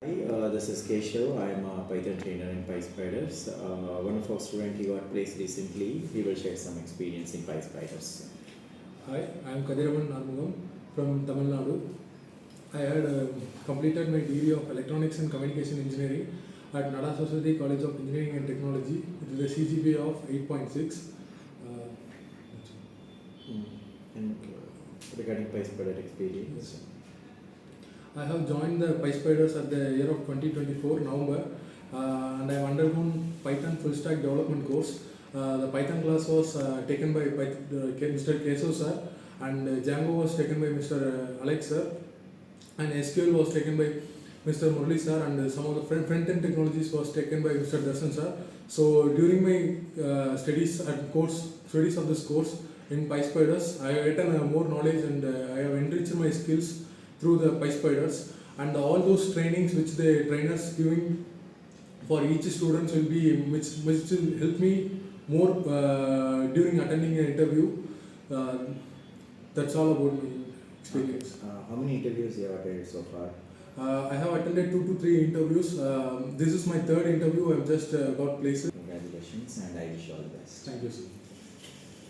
Hi, this is Keshav. I'm a Python trainer in PySpiders. One of our students he got placed recently. He will share some experience in PySpiders. Hi, I am Kathiravan A from Tamil Nadu. I had completed my degree of Electronics and Communication Engineering at Nada Society College of Engineering and Technology with a CGPA of 8.6. And regarding PySpider experience, I have joined the PySpiders at the year of 2024 November and I have undergone Python full stack development course. The Python class was taken by Mr. Keso sir, and Django was taken by Mr. Alex sir, and SQL was taken by Mr. Murali sir, and some of the front-end technologies was taken by Mr. Darshan sir. So during my studies of this course in PySpiders, I have gotten more knowledge and I have enriched my skills through the PySpiders, and all those trainings which the trainers giving for each student will be which will help me more during attending an interview. That's all about my experience. how many interviews you have attended so far? I have attended 2 to 3 interviews. This is my third interview. I've just got placed. Congratulations, and I wish you all the best. Thank you, sir.